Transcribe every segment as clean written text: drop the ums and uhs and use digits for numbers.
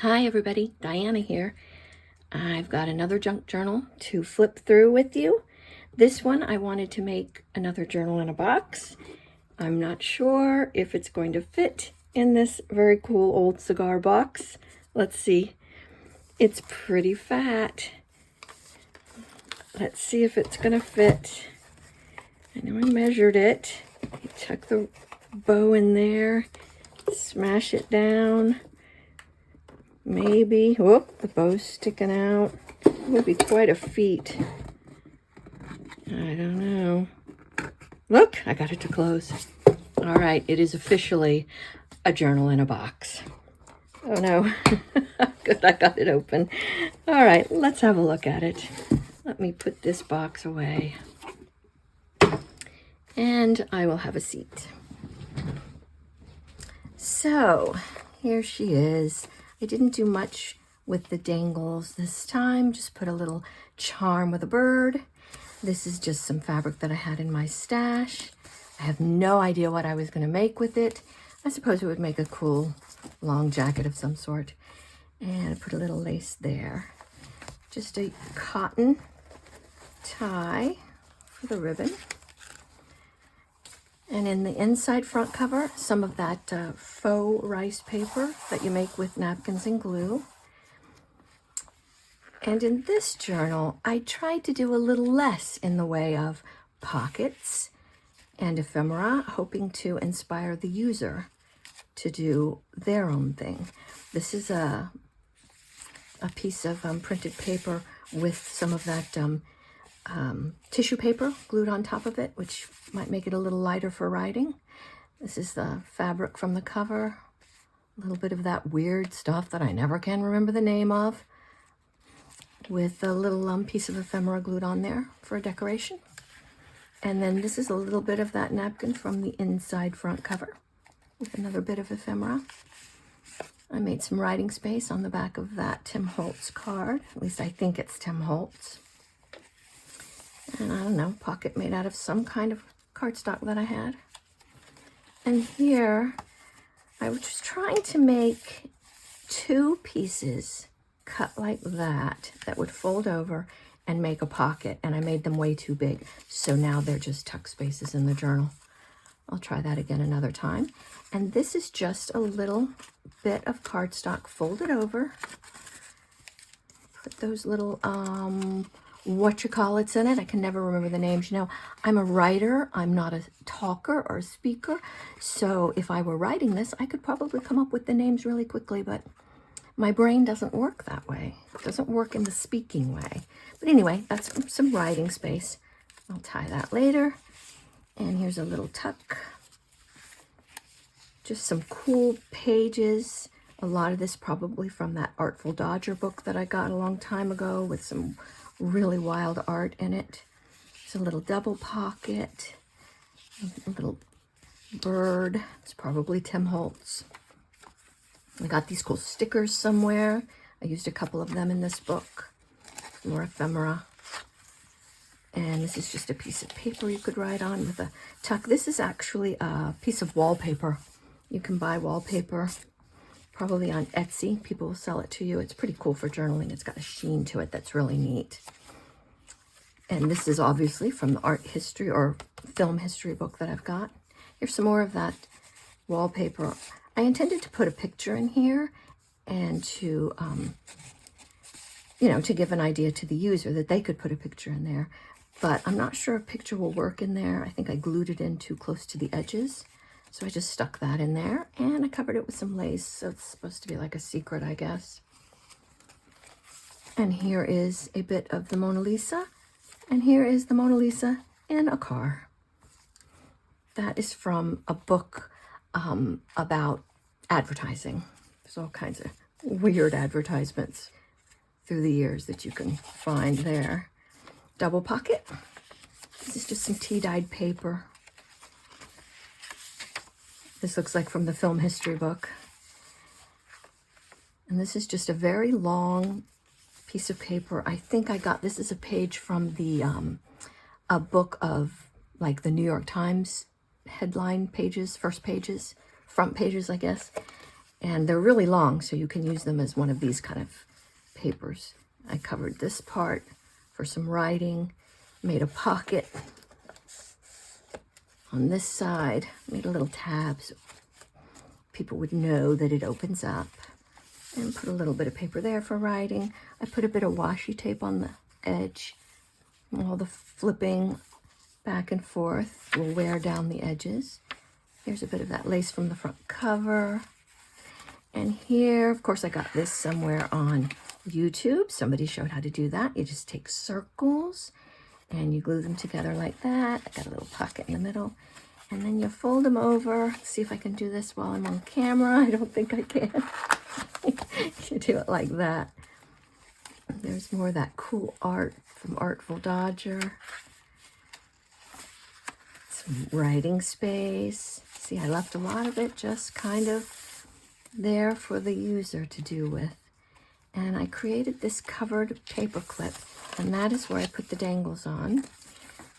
Hi everybody, Diana here. I've got another junk journal to flip through with you. This one I wanted to make another journal in a box. I'm not sure if it's going to fit in this very cool old cigar box. Let's see. It's pretty fat. Let's see if it's gonna fit. I know I measured it. I tuck the bow in there, smash it down. Maybe, whoop, the bow's sticking out. It would be quite a feat. I don't know. Look, I got it to close. All right, it is officially a journal in a box. Oh no, good, I got it open. All right, let's have a look at it. Let me put this box away. And I will have a seat. So, here she is. I didn't do much with the dangles this time, just put a little charm with a bird. This is just some fabric that I had in my stash. I have no idea what I was going to make with it. I suppose it would make a cool long jacket of some sort. And I put a little lace there. Just a cotton tie for the ribbon. And in the inside front cover, some of that faux rice paper that you make with napkins and glue. And in this journal, I tried to do a little less in the way of pockets and ephemera, hoping to inspire the user to do their own thing. This is a piece of printed paper with some of that tissue paper glued on top of it, which might make it a little lighter for writing. This is the fabric from the cover. A little bit of that weird stuff that I never can remember the name of, with a little piece of ephemera glued on there for a decoration. And then this is a little bit of that napkin from the inside front cover with another bit of ephemera. I made some writing space on the back of that Tim Holtz card. At least I think it's Tim Holtz. And I don't know, pocket made out of some kind of cardstock that I had. And here, I was just trying to make two pieces cut like that would fold over and make a pocket, and I made them way too big. So now they're just tuck spaces in the journal. I'll try that again another time. And this is just a little bit of cardstock folded over. Put those little whatchamacallits in it. I can never remember the names. You know, I'm a writer. I'm not a talker or a speaker. So if I were writing this, I could probably come up with the names really quickly, but my brain doesn't work that way. It doesn't work in the speaking way. But anyway, that's some writing space. I'll tie that later. And here's a little tuck. Just some cool pages. A lot of this probably from that Artful Dodger book that I got a long time ago with some really wild art in it. It's a little double pocket, a little bird. It's probably Tim Holtz. I got these cool stickers somewhere. I used a couple of them in this book. More ephemera. And this is just a piece of paper you could write on with a tuck. This is actually a piece of wallpaper. You can buy wallpaper probably on Etsy. People will sell it to you. It's pretty cool for journaling. It's got a sheen to it that's really neat. And this is obviously from the art history or film history book that I've got. Here's some more of that wallpaper. I intended to put a picture in here and to, you know, to give an idea to the user that they could put a picture in there. But I'm not sure a picture will work in there. I think I glued it in too close to the edges. So I just stuck that in there and I covered it with some lace. So it's supposed to be like a secret, I guess. And here is a bit of the Mona Lisa. And here is the Mona Lisa in a car. That is from a book about advertising. There's all kinds of weird advertisements through the years that you can find there. Double pocket. This is just some tea-dyed paper. This looks like from the film history book. And this is just a very long piece of paper. I think I got, this is a page from the, a book of like the New York Times headline pages, first pages, front pages, I guess. And they're really long, so you can use them as one of these kind of papers. I covered this part for some writing, made a pocket on this side, made a little tab so people would know that it opens up, and put a little bit of paper there for writing. I put a bit of washi tape on the edge. All the flipping back and forth will wear down the edges. Here's a bit of that lace from the front cover. And here, of course, I got this somewhere on YouTube. Somebody showed how to do that. You just take circles and you glue them together like that. I got a little pocket in the middle. And then you fold them over. Let's see if I can do this while I'm on camera. I don't think I can. You do it like that. There's more of that cool art from Artful Dodger. Some writing space. See, I left a lot of it just kind of there for the user to do with. And I created this covered paper clip, and that is where I put the dangles on.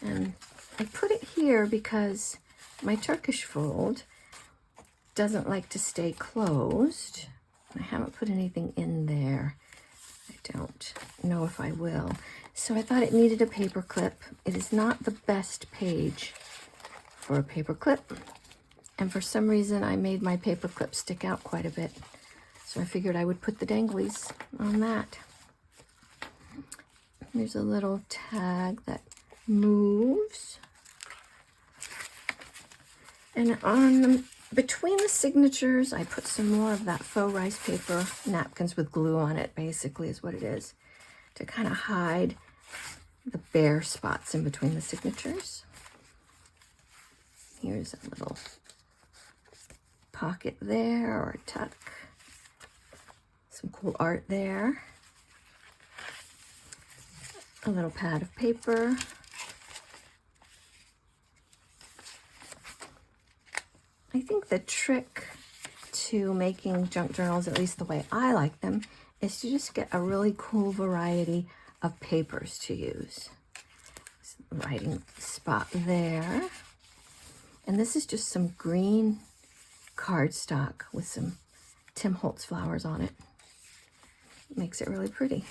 And I put it here because my Turkish fold doesn't like to stay closed. I haven't put anything in there. I don't know if I will. So I thought it needed a paper clip. It is not the best page for a paper clip. And for some reason, I made my paper clip stick out quite a bit. So I figured I would put the danglies on that. There's a little tag that moves. And on the, between the signatures, I put some more of that faux rice paper napkins with glue on it, basically is what it is, to kind of hide the bare spots in between the signatures. Here's a little pocket there, or a tuck. Some cool art there. A little pad of paper. I think the trick to making junk journals, at least the way I like them, is to just get a really cool variety of papers to use. Writing spot there. And this is just some green cardstock with some Tim Holtz flowers on it. Makes it really pretty.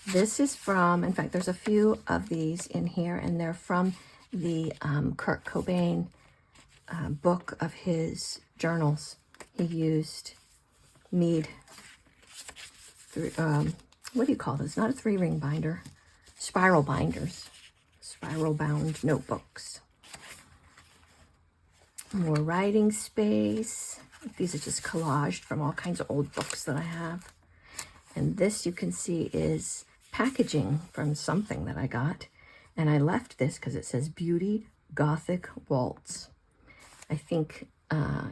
This is from, in fact, there's a few of these in here, and they're from the Kurt Cobain book of his journals. He used Mead, what do you call those? Not a 3-ring binder, spiral binders, spiral bound notebooks. More writing space. These are just collaged from all kinds of old books that I have. And this, you can see, is packaging from something that I got. And I left this because it says Beauty Gothic Waltz. I think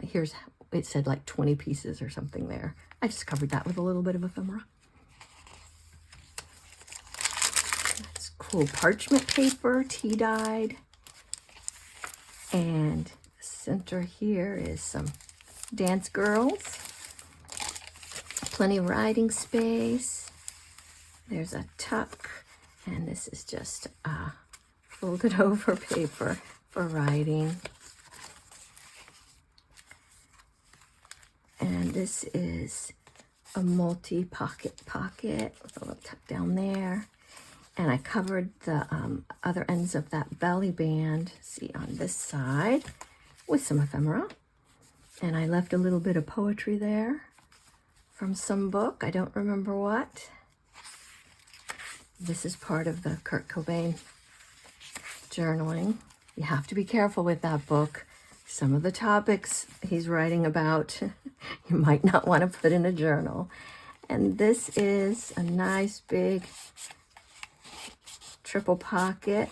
here's, it said like 20 pieces or something there. I just covered that with a little bit of ephemera. That's cool parchment paper, tea dyed. And center here is some dance girls. Plenty of writing space. There's a tuck, and this is just folded over paper for writing. And this is a multi-pocket pocket with a little tuck down there. And I covered the other ends of that belly band, see, on this side, with some ephemera. And I left a little bit of poetry there from some book. I don't remember what. This is part of the Kurt Cobain journaling. You have to be careful with that book. Some of the topics he's writing about, you might not want to put in a journal. And this is a nice big triple pocket.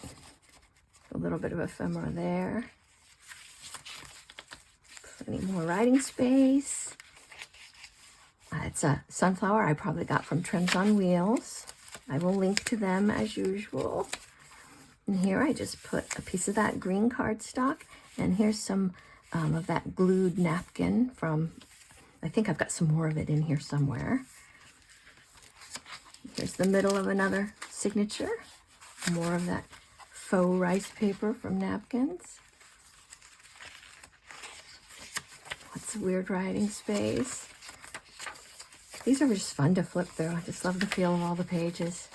A little bit of ephemera there. Plenty more writing space. It's a sunflower I probably got from Trends on Wheels. I will link to them as usual. And here I just put a piece of that green cardstock, and here's some of that glued napkin from, I think I've got some more of it in here somewhere. Here's the middle of another signature. More of that faux rice paper from napkins. What's lots of weird writing space. These are just fun to flip through. I just love the feel of all the pages.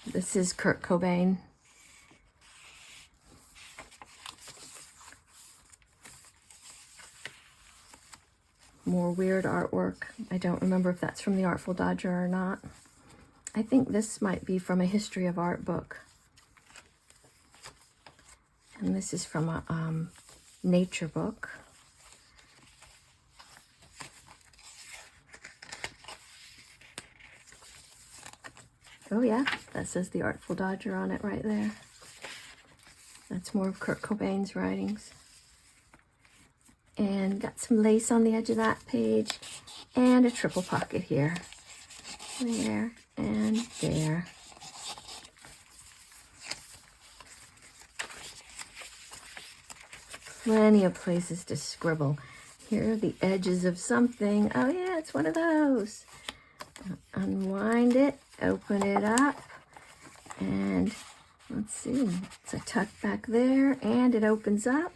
This is Kurt Cobain. More weird artwork. I don't remember if that's from the Artful Dodger or not. I think this might be from a history of art book. And this is from a nature book. Oh yeah, that says the Artful Dodger on it right there. That's more of Kurt Cobain's writings. And got some lace on the edge of that page, and a triple pocket here. There and there. Plenty of places to scribble. Here are the edges of something. Oh yeah, it's one of those. Unwind it, open it up, and let's see, it's a tuck back there, and it opens up.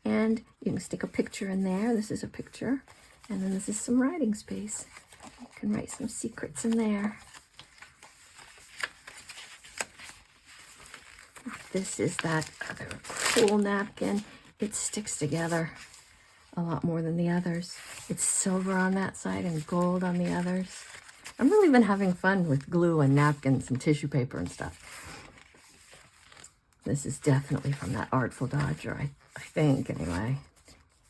And you can stick a picture in there. This is a picture. And then this is some writing space. You can write some secrets in there. This is that other cool napkin. It sticks together a lot more than the others. It's silver on that side and gold on the others. I've really been having fun with glue and napkins and tissue paper and stuff. This is definitely from that Artful Dodger, I think, anyway.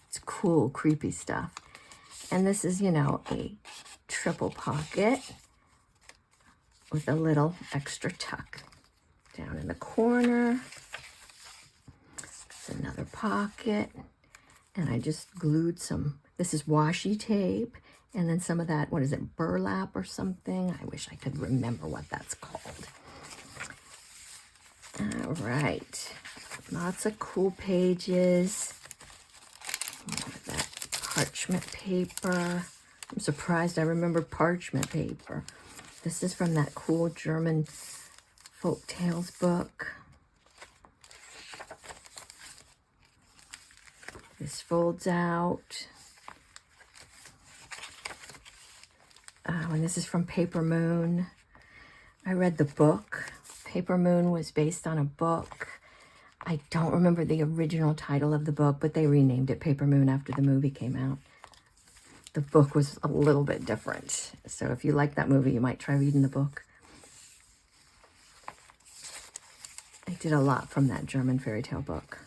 It's cool, creepy stuff. And this is, you know, a triple pocket with a little extra tuck down in the corner. It's another pocket. And I just glued some, this is washi tape, and then some of that, what is it, burlap or something? I wish I could remember what that's called. All right, lots of cool pages. More of that parchment paper. I'm surprised I remembered parchment paper. This is from that cool German folk tales book. This folds out. Oh, and this is from Paper Moon. I read the book. Paper Moon was based on a book. I don't remember the original title of the book, but they renamed it Paper Moon after the movie came out. The book was a little bit different. So if you like that movie, you might try reading the book. I did a lot from that German fairy tale book.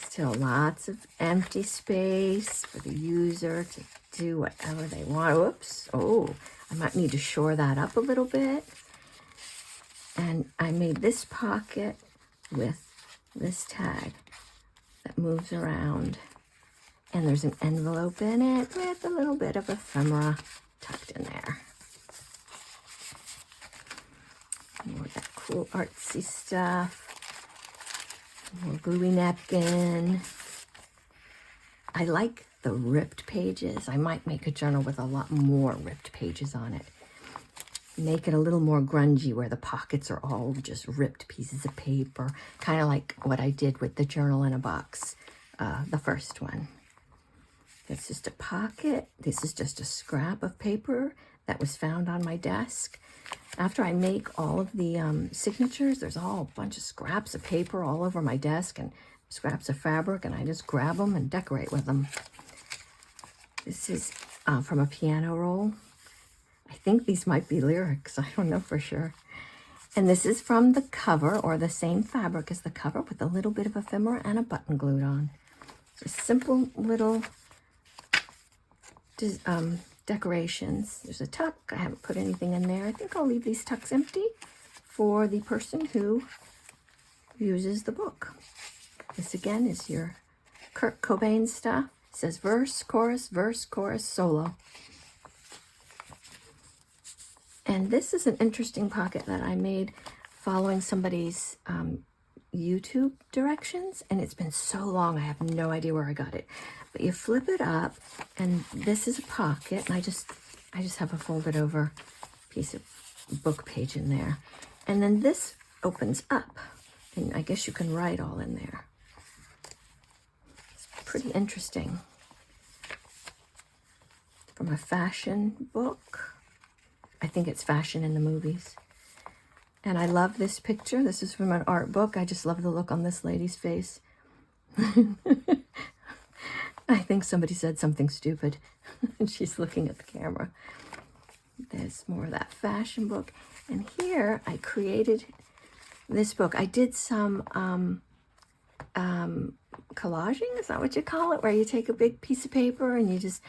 Still lots of empty space for the user to do whatever they want. Oops. Oh, I might need to shore that up a little bit. And I made this pocket with this tag that moves around. And there's an envelope in it with a little bit of ephemera tucked in there. More of that cool artsy stuff. More gluey napkin. I like the ripped pages. I might make a journal with a lot more ripped pages on it. Make it a little more grungy where the pockets are all just ripped pieces of paper. Kind of like what I did with the journal in a box, the first one. It's just a pocket. This is just a scrap of paper that was found on my desk. After I make all of the signatures, there's all a bunch of scraps of paper all over my desk and scraps of fabric, and I just grab them and decorate with them. This is from a piano roll. I think these might be lyrics. I don't know for sure. And this is from the cover, or the same fabric as the cover, with a little bit of ephemera and a button glued on. Just simple little decorations. There's a tuck. I haven't put anything in there. I think I'll leave these tucks empty for the person who uses the book. This again is your Kurt Cobain stuff. It says verse, chorus, solo. And this is an interesting pocket that I made following somebody's YouTube directions, and it's been so long I have no idea where I got it. But you flip it up, and this is a pocket, and I just have a folded over piece of book page in there. And then this opens up, and I guess you can write all in there. pretty interesting. From a fashion book. I think it's fashion in the movies. And I love this picture. This is from an art book. I just love the look on this lady's face. I think somebody said something stupid. And she's looking at the camera. There's more of that fashion book. And here I created this book. I did some collaging, is that what you call it? Where you take a big piece of paper and you just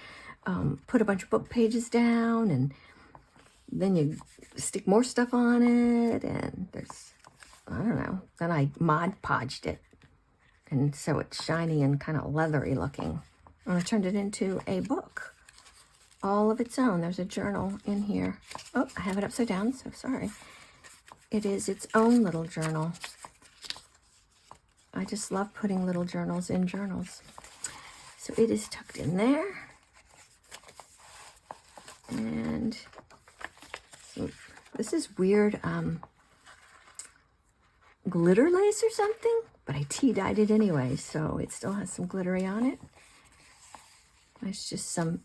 put a bunch of book pages down, and then you stick more stuff on it, and there's, I don't know, then I Mod Podged it, and so it's shiny and kind of leathery looking. And I turned it into a book, all of its own. There's a journal in here. Oh, I have it upside down, so sorry. It is its own little journal. I just love putting little journals in journals. So it is tucked in there. And so this is weird glitter lace or something, but I tea dyed it anyway, so it still has some glittery on it. There's just some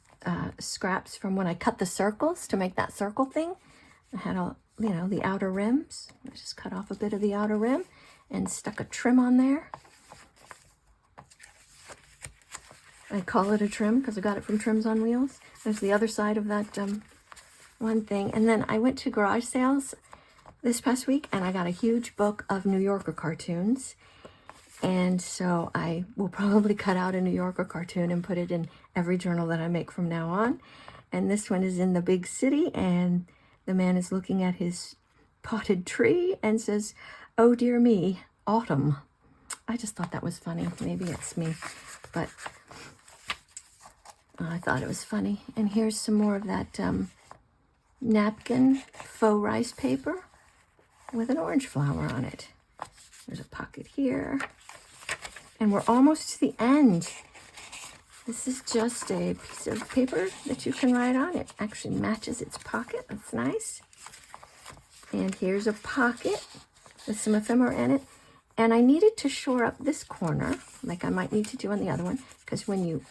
scraps from when I cut the circles to make that circle thing. I had all, you know, the outer rims. I just cut off a bit of the outer rim and stuck a trim on there. I call it a trim because I got it from Trims on Wheels. There's the other side of that one thing. And then I went to garage sales this past week and I got a huge book of New Yorker cartoons. And so I will probably cut out a New Yorker cartoon and put it in every journal that I make from now on. And this one is in the big city, and the man is looking at his potted tree and says, "Oh dear me, autumn." I just thought that was funny. Maybe it's me, but I thought it was funny. And here's some more of that napkin faux rice paper with an orange flower on it. There's a pocket here. And we're almost to the end. This is just a piece of paper that you can write on. It actually matches its pocket. That's nice. And here's a pocket with some ephemera in it. And I needed to shore up this corner, like I might need to do on the other one, because when you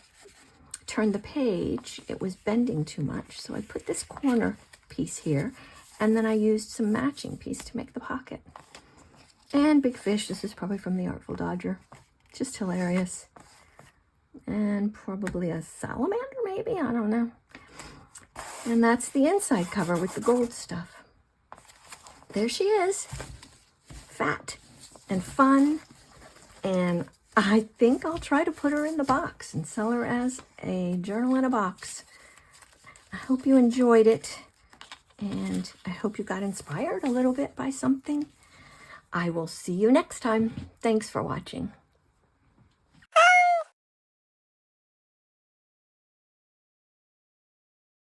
turn the page, it was bending too much. So I put this corner piece here, and then I used some matching piece to make the pocket. And big fish. This is probably from the Artful Dodger. Just hilarious. And probably a salamander, maybe? I don't know. And that's the inside cover with the gold stuff. There she is. Fat and fun. And I think I'll try to put her in the box and sell her as a journal in a box. I hope you enjoyed it. And I hope you got inspired a little bit by something. I will see you next time. Thanks for watching.